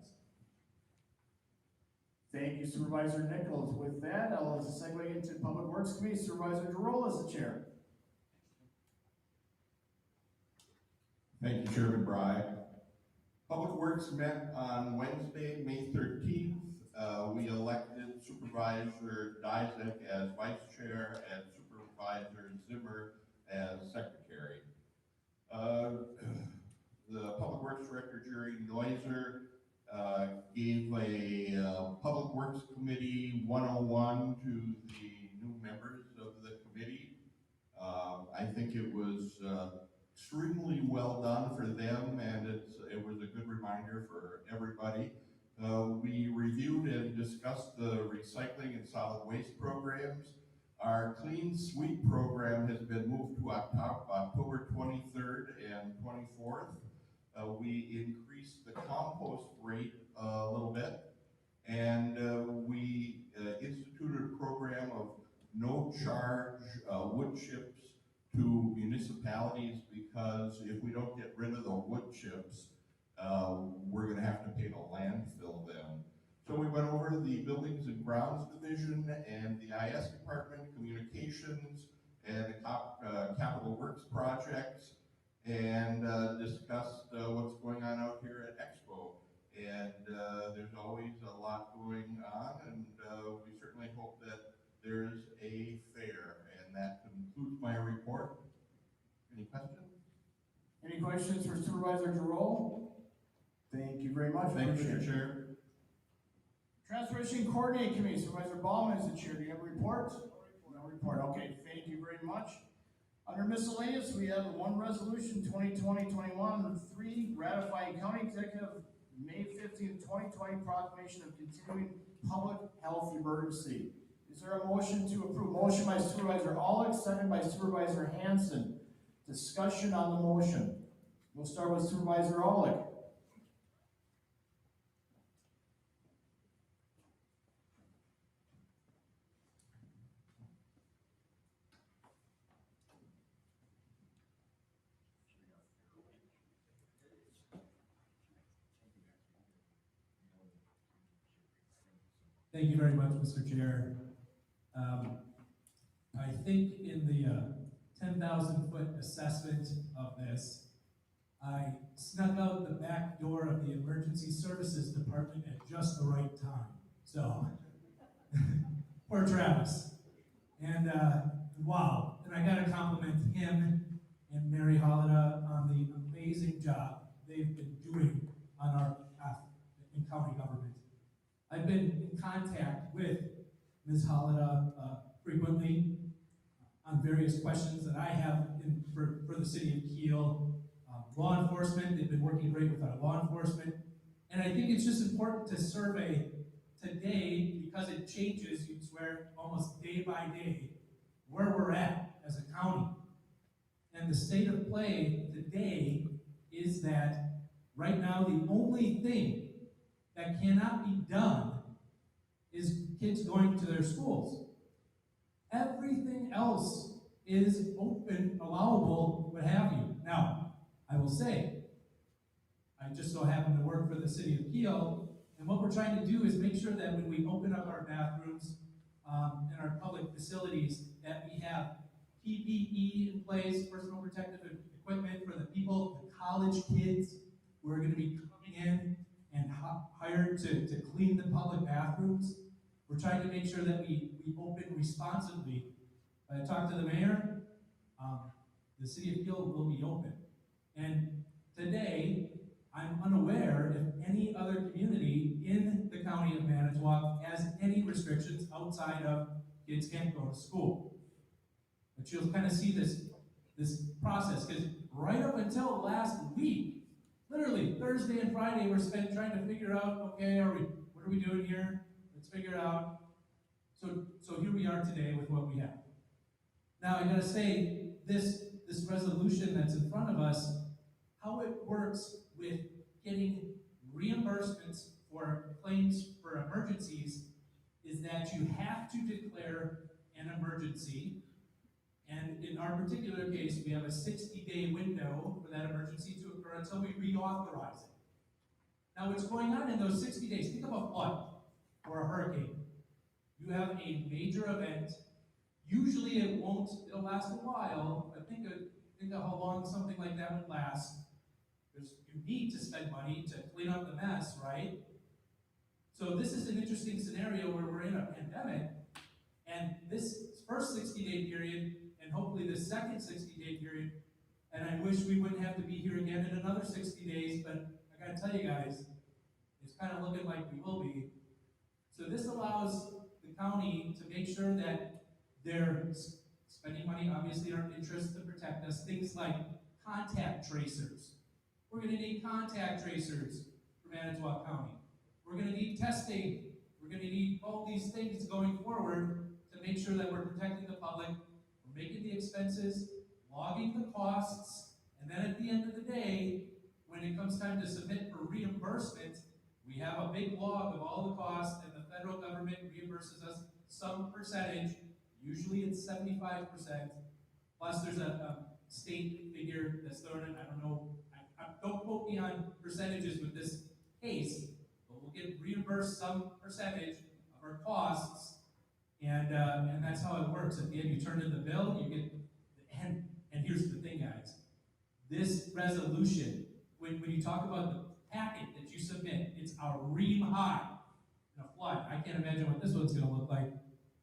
Thank you, Supervisor Nichols. With that, I'll segue into Public Works Committee. Supervisor Girola is the chair. Thank you, Chairman Bry. Public Works met on Wednesday, May 13th. We elected Supervisor Dizek as vice chair and Supervisor Zimmer as secretary. The Public Works Director, Jerry Neuser, gave a Public Works Committee 101 to the new members of the committee. I think it was extremely well done for them, and it was a good reminder for everybody. We reviewed and discussed the recycling and solid waste programs. Our Clean Sweep program has been moved to October 23rd and 24th. We increased the compost rate a little bit, and we instituted a program of no charge wood chips to municipalities, because if we don't get rid of the wood chips, we're going to have to pay to landfill them. So we went over the Buildings and Grounds Division and the IS Department, Communications, and the Capital Works projects, and discussed what's going on out here at Expo. And there's always a lot going on, and we certainly hope that there's a fair. And that concludes my report. Any questions? Any questions for Supervisor Girola? Thank you very much. Thank you, Mr. Chair. Transportation Coordinating Committee, Supervisor Ballman is the chair. Do you have a report? No report. Okay, thank you very much. Under miscellaneous, we have one resolution, 2020-21, 3, ratifying County Executive May 15, 2020 proclamation of continuing public health emergency. Is there a motion to approve? Motion by Supervisor Aulick, second by Supervisor Hanson. Discussion on the motion. We'll start with Supervisor Aulick. Thank you very much, Mr. Chair. I think in the 10,000-foot assessment of this, I snuck out the back door of the Emergency Services Department at just the right time. So, poor Travis. And wow, and I gotta compliment him and Mary Hollida on the amazing job they've been doing on our behalf in county government. I've been in contact with Ms. Hollida frequently on various questions that I have for the city of Kiel. Law enforcement, they've been working great with our law enforcement. And I think it's just important to survey today, because it changes, you swear, almost day by day, where we're at as a county. And the state of play today is that right now the only thing that cannot be done is kids going to their schools. Everything else is open, allowable, what have you. Now, I will say, I just so happen to work for the city of Kiel, and what we're trying to do is make sure that when we open up our bathrooms and our public facilities, that we have PPE in place, personal protective equipment for the people, the college kids who are going to be coming in and hired to clean the public bathrooms. We're trying to make sure that we open responsibly. I talked to the mayor, the city of Kiel will be open. And today, I'm unaware if any other community in the county of Manitowoc has any restrictions outside of kids can't go to school. But you'll kind of see this process, because right up until last week, literally Thursday and Friday, we're spent trying to figure out, okay, what are we doing here? Let's figure it out. So here we are today with what we have. Now I gotta say, this resolution that's in front of us, how it works with getting reimbursements for claims for emergencies is that you have to declare an emergency. And in our particular case, we have a 60-day window for that emergency to occur until we reauthorize it. Now, what's going on in those 60 days? Think of a flood or a hurricane. You have a major event. Usually it'll last a while, but think of how long something like that would last. You need to spend money to clean up the mess, right? So this is an interesting scenario where we're in a pandemic, and this first 60-day period, and hopefully this second 60-day period, and I wish we wouldn't have to be here again in another 60 days, but I gotta tell you guys, it's kind of looking like we will be. So this allows the county to make sure that they're spending money, obviously in our interest to protect us, things like contact tracers. We're going to need contact tracers for Manitowoc County. We're going to need testing. We're going to need all these things going forward to make sure that we're protecting the public. We're making the expenses, logging the costs, and then at the end of the day, when it comes time to submit for reimbursement, we have a big log of all the costs, and the federal government reimburses us some percentage. Usually it's 75%. Plus there's a state figure that's thrown in. I don't know. Don't quote me on percentages with this case, but we'll get reimbursed some percentage of our costs, and that's how it works. At the end, you turn in the bill, you get, and here's the thing, guys. This resolution, when you talk about the packet that you submit, it's a ream high in a flood. I can't imagine what this one's going to look like,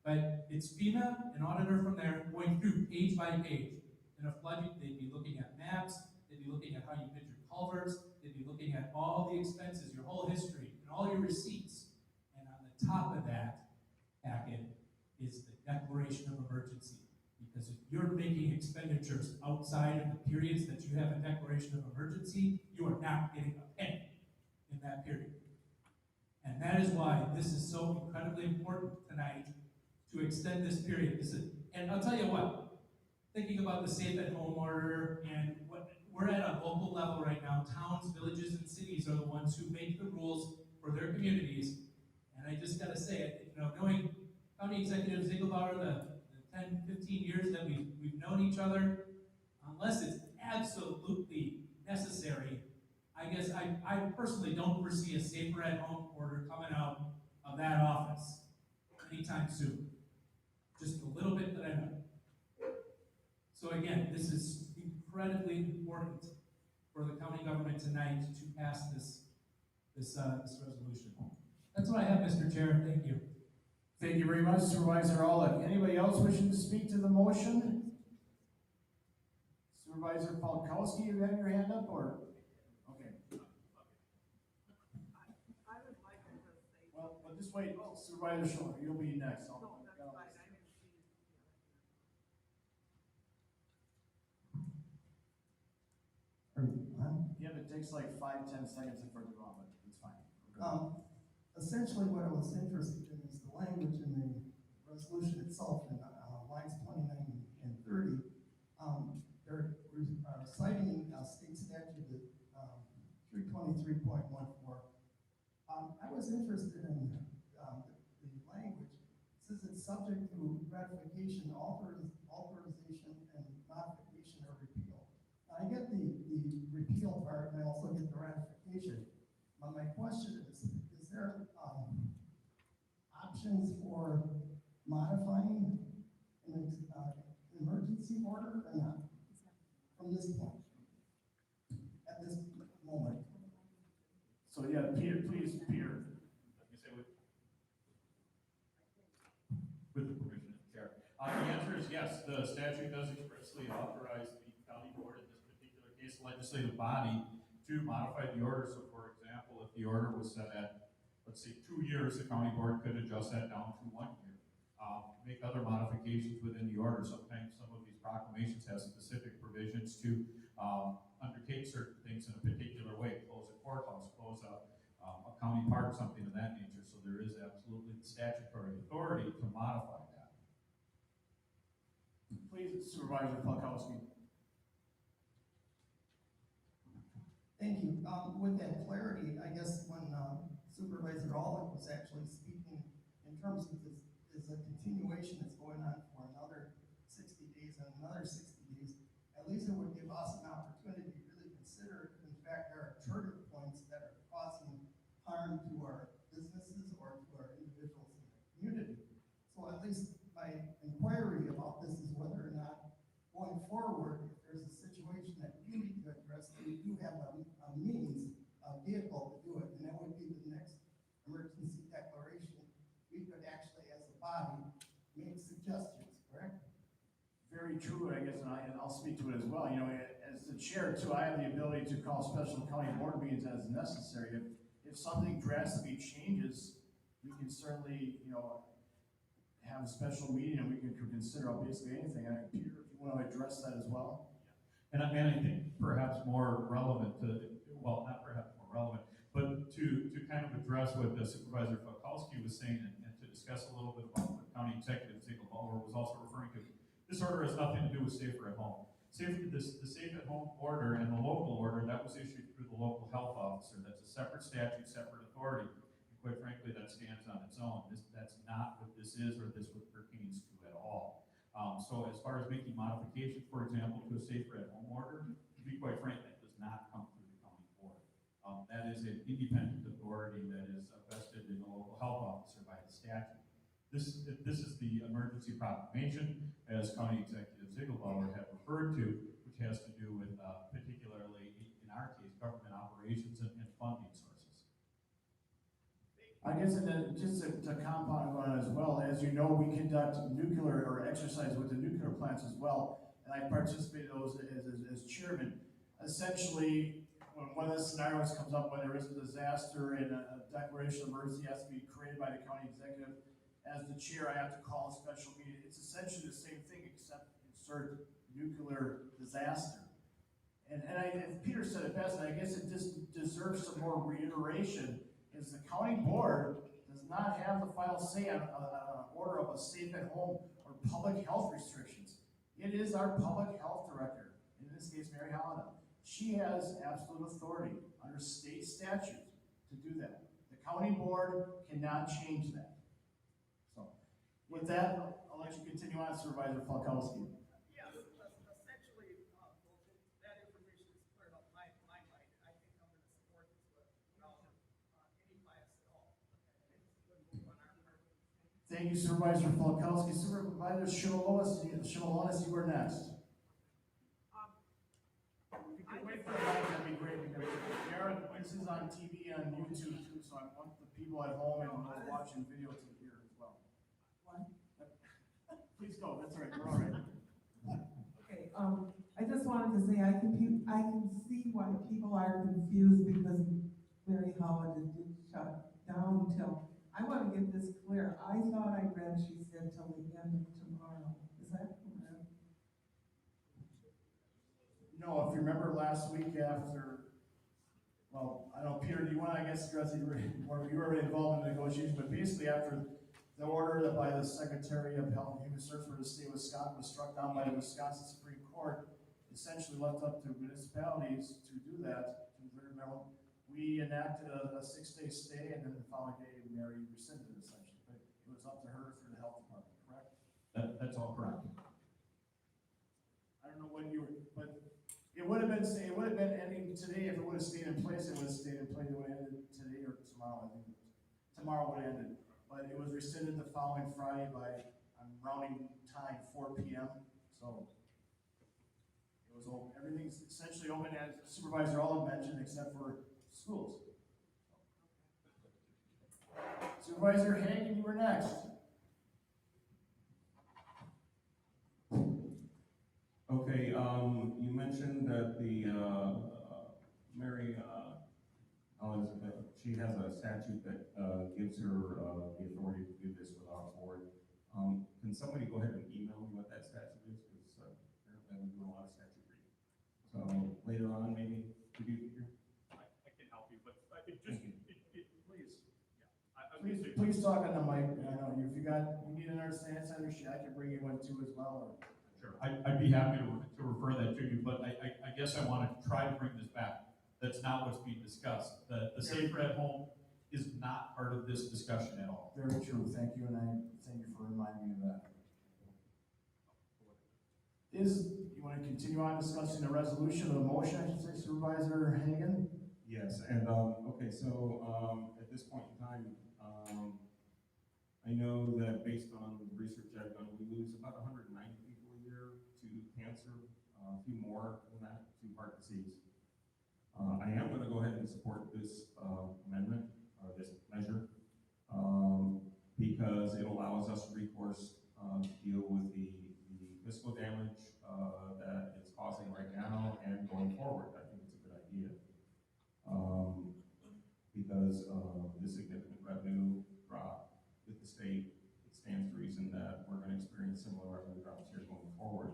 but it's FEMA, an auditor from there, going through page by page. In a flood, they'd be looking at maps, they'd be looking at how you did your culverts, they'd be looking at all the expenses, your whole history, and all your receipts. And on the top of that packet is the declaration of emergency. Because if you're making expenditures outside of the periods that you have a declaration of emergency, you are not getting a penny in that period. And that is why this is so incredibly important tonight to extend this period. And I'll tell you what, thinking about the safe at home order, and we're at a local level right now. Towns, villages, and cities are the ones who make the rules for their communities. And I just gotta say, knowing County Executive Ziegelbauer, the 10, 15 years that we've known each other, unless it's absolutely necessary, I guess I personally don't foresee a safer at home order coming out of that office anytime soon. Just a little bit that I know. So again, this is incredibly important for the county government tonight to pass this resolution. That's what I have, Mr. Chair. Thank you. Thank you very much, Supervisor Aulick. Anybody else wishing to speak to the motion? Supervisor Falkowski, you have your hand up, or? Okay. Well, just wait, Supervisor Schuler, you'll be next. Yeah, but it takes like 5-10 seconds for it to go on, but it's fine. Essentially, what I was interested in is the language in the resolution itself in lines 29 and 30. They're citing state statute 323.14. I was interested in the language. It says it's subject to ratification, authorization, and modification or repeal. Now, I get the repeal part, and I also get the ratification. My question is there options for modifying an emergency order or not from this point, at this moment? So yeah, Peter, please, Peter. With the permission of the chair. The answer is yes, the statute does expressly authorize the county board, in this particular case, legislative body, to modify the order. So for example, if the order was set at, let's say, 2 years, the county board could adjust that down to 1 year. Make other modifications within the order. Sometimes some of these proclamations have specific provisions to undertake certain things in a particular way, close a courthouse, close a county park, something of that nature. So there is absolutely statutory authority to modify that. Please, Supervisor Falkowski. Thank you. With that clarity, I guess when Supervisor Aulick was actually speaking in terms of this is a continuation that's going on for another 60 days and another 60 days, at least it would give us an opportunity to really consider if in fact there are trigger points that are causing harm to our businesses or to our individuals in the community. So at least my inquiry about this is whether or not going forward, if there's a situation that we need to address, we do have a means, a vehicle to do it, and that would be the next emergency declaration. We could actually, as a body, make suggestions, correct? Very true, I guess, and I'll speak to it as well. You know, as the chair too, I have the ability to call special county board meetings as necessary. If something drastically changes, we can certainly, you know, have a special meeting and we can consider basically anything. Peter, if you want to address that as well. And I think perhaps more relevant to, well, not perhaps more relevant, but to kind of address what the Supervisor Falkowski was saying and to discuss a little bit about what County Executive Ziegler was also referring to. This order has nothing to do with Safer at Home. The Safe at Home order and the local order, that was issued through the local health officer. That's a separate statute, separate authority. And quite frankly, that stands on its own. That's not what this is or this what pertains to at all. So as far as making modifications, for example, to a Safer at Home order, to be quite frank, that does not come through the county board. That is an independent authority that is vested in the local health officer by the statute. This is the emergency proclamation, as County Executive Ziegelbauer had referred to, which has to do with particularly, in our case, government operations and funding sources. I guess just to compound on as well, as you know, we conduct nuclear or exercise with the nuclear plants as well, and I participated in those as chairman. Essentially, when one of the scenarios comes up, when there is a disaster and a declaration of emergency has to be created by the county executive, as the chair, I have to call a special meeting. It's essentially the same thing, except insert nuclear disaster. And Peter said it best, and I guess it just deserves some more reiteration, is the county board does not have the final say on an order of a safe at home or public health restrictions. It is our public health director, in this case, Mary Hollina. She has absolute authority under state statute to do that. The county board cannot change that. So, with that, I'll let you continue on, Supervisor Falkowski. Yeah, essentially, that information is cleared up my mind. I think I'm going to support this without any bias at all. Thank you, Supervisor Falkowski. Supervisor Shimalonis, you were next. If you could wait for the mic, that'd be great. Jared, this is on TV and YouTube too, so I want the people at home and those watching video to hear as well. Please go, that's all right, we're all right. Okay, I just wanted to say, I can see why people are confused because Mary Howard did shut down till, I want to get this clear. I thought I read she said till the end of tomorrow. Is that correct? No, if you remember last week after, well, I don't know, Peter, do you want to, I guess, address it, or you were involved in the negotiations, but basically after the order that by the Secretary of Health and Human Services for the state of Wisconsin was struck down by the Wisconsin Supreme Court, essentially left up to municipalities to do that. We enacted a 6-day stay, and then the following day, Mary rescinded it essentially, but it was up to her through the health department, correct? That's all correct. I don't know when you were, but it would have been ending today if it would have stayed in place. It would have stayed in place. It would have ended today or tomorrow. I think tomorrow would have ended, but it was rescinded the following Friday by, I'm rounding time, 4 p.m. So it was open. Everything's essentially open, as Supervisor All mentioned, except for schools. Supervisor Hagan, you were next. Okay, you mentioned that the, Mary, she has a statute that, gives her, the authority to do this without a board. Can somebody go ahead and email me what that statute is, because, apparently I'm doing a lot of statute reading. So later on, maybe, could you, I can help you, but it just, please, yeah. Please talk on the mic. I know if you need another sanitizer sheet, I can bring you one too as well. Sure, I'd be happy to refer that to you, but I guess I want to try to bring this back. That's not what's being discussed. The safer at home is not part of this discussion at all. Very true, thank you, and I thank you for reminding me of that. You want to continue on discussing the resolution or the motion, I should say, Supervisor Hagan? Yes, and, okay, so, at this point in time, I know that based on the research I've done, we lose about 190 people a year to cancer, a few more than that to heart disease. I am going to go ahead and support this amendment, this measure, because it allows us recourse to deal with the fiscal damage that it's causing right now and going forward. I think it's a good idea. Because of the significant revenue drop with the state, it stands to reason that we're going to experience similar revenue drops here going forward.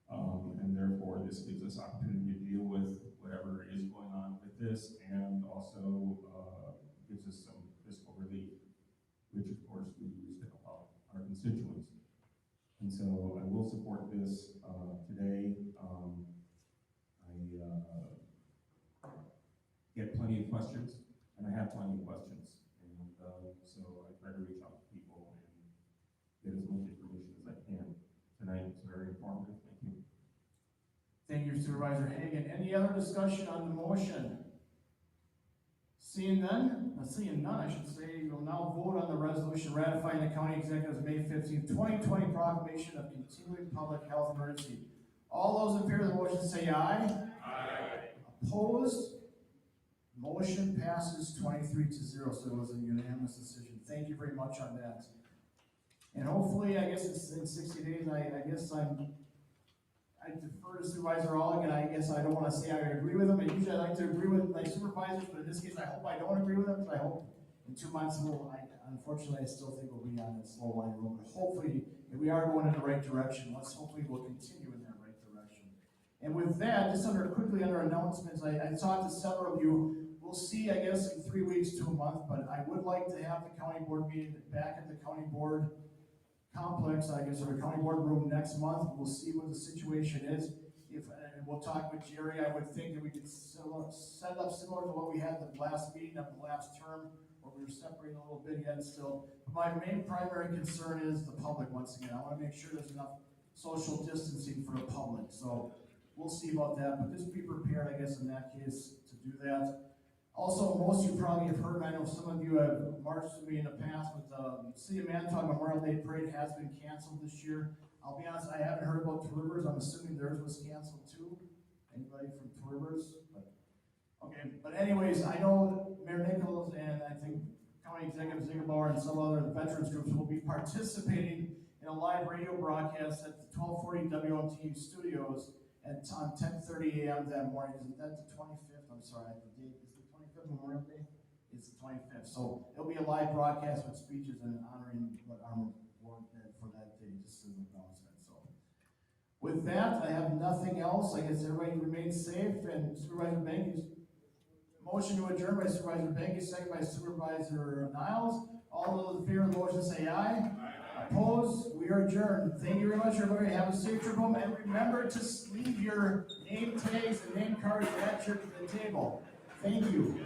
And therefore, this gives us opportunity to deal with whatever is going on with this, and also gives us some fiscal relief, which of course we use to help out our constituents. And so I will support this today. I get plenty of questions, and I have plenty of questions, and so I try to reach out to people and get as much information as I can. Tonight it's very informative. Thank you. Thank you, Supervisor Hagan. Any other discussion on the motion? Seeing none, I should say, we'll now vote on the resolution ratifying the county executive's May 15, 2020 proclamation of continuing public health emergency. All those in favor of the motion say aye. Aye. Opposed? Motion passes 23-0, so it was a unanimous decision. Thank you very much on that. And hopefully, I guess it's in 60 days, I guess I defer to Supervisor All, I guess I don't want to say I agree with him, and usually I like to agree with my supervisors, but in this case, I hope I don't agree with them, because I hope in 2 months, unfortunately, I still think we'll be on that slow line road, but hopefully, if we are going in the right direction, hopefully we'll continue in that right direction. And with that, just quickly under announcements, I talked to several of you. We'll see, I guess, in 3 weeks to a month, but I would like to have the county board meeting back at the county board complex, I guess, or the county board room next month. We'll see what the situation is. And we'll talk with Jerry. I would think that we could set up similar to what we had the last meeting of the last term, where we were separating a little bit again still. But my main primary concern is the public once again. I want to make sure there's enough social distancing for the public. So we'll see about that, but just be prepared, I guess, in that case to do that. Also, most of you probably have heard, and I know some of you have marched with me in the past, but the City of Manitowoc Memorial Day Parade has been canceled this year. I'll be honest, I haven't heard about Two Rivers. I'm assuming theirs was canceled too. Anybody from Two Rivers? Okay, but anyways, I know Mayor Nichols and I think County Executive Zingerbauer and some other veterans groups will be participating in and a live radio broadcast at the 1240 WMT studios on 10:30 a.m. that morning. Isn't that the 25th? I'm sorry, the date is the 25th Memorial Day? It's the 25th. So it'll be a live broadcast with speeches and honoring what our board did for that day, just as an announcement. So with that, I have nothing else. I guess everybody remains safe, and Supervisor Banky, motion to adjourn by Supervisor Banky, second by Supervisor Niles. All those in favor of the motion say aye. Opposed? We are adjourned. Thank you very much, everybody. Have a safe trip home, and remember to leave your name tags and name cards at the table. Thank you.